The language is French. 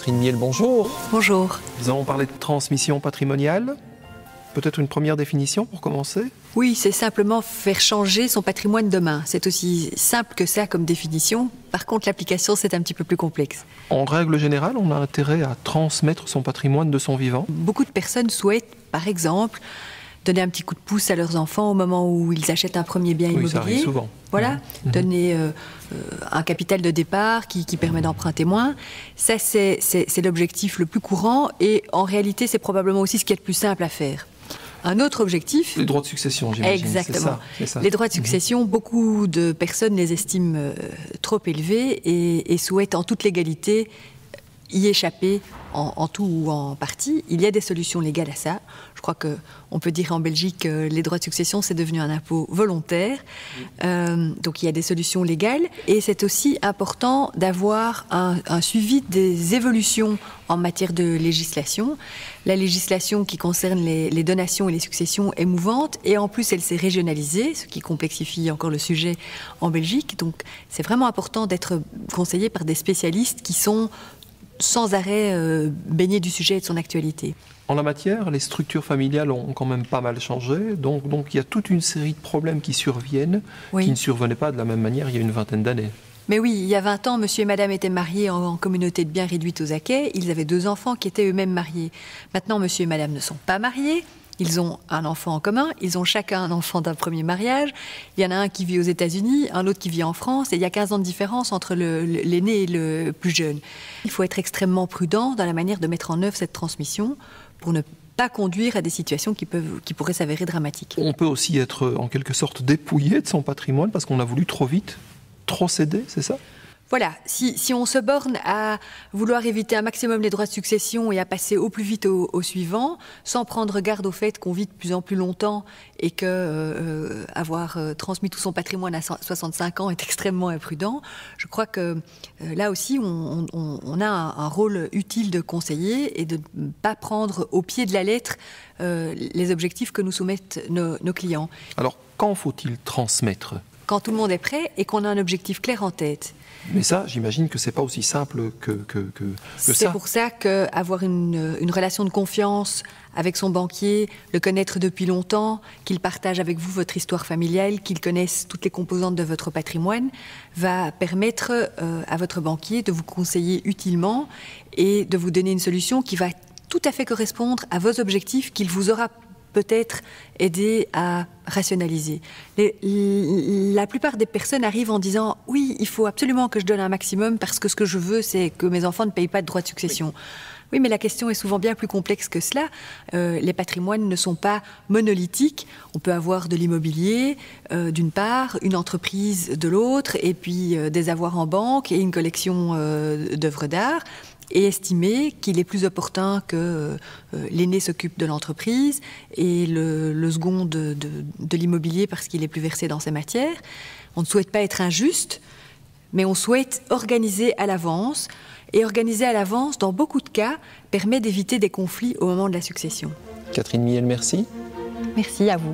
Catherine Miel, bonjour. Bonjour. Nous allons parler de transmission patrimoniale. Peut-être une première définition pour commencer? Oui, c'est simplement faire changer son patrimoine demain. C'est aussi simple que ça comme définition. Par contre, l'application, c'est un petit peu plus complexe. En règle générale, on a intérêt à transmettre son patrimoine de son vivant. Beaucoup de personnes souhaitent, par exemple, donner un petit coup de pouce à leurs enfants au moment où ils achètent un premier bien immobilier. Oui, ça arrive souvent. Voilà, donner un capital de départ qui permet d'emprunter moins. Ça, c'est l'objectif le plus courant et en réalité, c'est probablement aussi ce qui est le plus simple à faire. Un autre objectif... Les droits de succession, j'imagine. Exactement. C'est ça. Les droits de succession, beaucoup de personnes les estiment trop élevés et souhaitent en toute légalité y échapper en tout ou en partie. Il y a des solutions légales à ça. Je crois qu'on peut dire en Belgique que les droits de succession, c'est devenu un impôt volontaire. Donc il y a des solutions légales. Et c'est aussi important d'avoir un suivi des évolutions en matière de législation. La législation qui concerne les donations et les successions est mouvante. Et en plus, elle s'est régionalisée, ce qui complexifie encore le sujet en Belgique. Donc c'est vraiment important d'être conseillé par des spécialistes qui sont sans arrêt baigné du sujet et de son actualité. En la matière, les structures familiales ont quand même pas mal changé, donc il y a toute une série de problèmes qui surviennent, qui ne survenaient pas de la même manière il y a une vingtaine d'années. Mais oui, il y a 20 ans, monsieur et madame étaient mariés en communauté de biens réduite aux acquêts, ils avaient 2 enfants qui étaient eux-mêmes mariés. Maintenant, monsieur et madame ne sont pas mariés, ils ont un enfant en commun, ils ont chacun un enfant d'un premier mariage. Il y en a un qui vit aux États-Unis, un autre qui vit en France, et il y a 15 ans de différence entre l'aîné et le plus jeune. Il faut être extrêmement prudent dans la manière de mettre en œuvre cette transmission pour ne pas conduire à des situations qui pourraient s'avérer dramatiques. On peut aussi être en quelque sorte dépouillé de son patrimoine parce qu'on a voulu trop vite, trop céder, c'est ça ? Voilà, si on se borne à vouloir éviter un maximum les droits de succession et à passer au plus vite au suivant, sans prendre garde au fait qu'on vit de plus en plus longtemps et que avoir transmis tout son patrimoine à 65 ans est extrêmement imprudent, je crois que là aussi on a un rôle utile de conseiller et de ne pas prendre au pied de la lettre les objectifs que nous soumettent nos clients. Alors, quand faut-il transmettre ? Quand tout le monde est prêt et qu'on a un objectif clair en tête. Mais ça, j'imagine que c'est pas aussi simple que ça. C'est pour ça qu'avoir une relation de confiance avec son banquier, le connaître depuis longtemps, qu'il partage avec vous votre histoire familiale, qu'il connaisse toutes les composantes de votre patrimoine, va permettre à votre banquier de vous conseiller utilement et de vous donner une solution qui va tout à fait correspondre à vos objectifs qu'il vous aura peut-être aider à rationaliser. La plupart des personnes arrivent en disant « Oui, il faut absolument que je donne un maximum parce que ce que je veux, c'est que mes enfants ne payent pas de droits de succession. » Oui, mais la question est souvent bien plus complexe que cela. Les patrimoines ne sont pas monolithiques. On peut avoir de l'immobilier d'une part, une entreprise de l'autre, et puis des avoirs en banque et une collection d'œuvres d'art. Et estimer qu'il est plus opportun que l'aîné s'occupe de l'entreprise et le second de l'immobilier parce qu'il est plus versé dans ces matières. On ne souhaite pas être injuste, mais on souhaite organiser à l'avance. Et organiser à l'avance, dans beaucoup de cas, permet d'éviter des conflits au moment de la succession. Catherine Miel, merci. Merci à vous.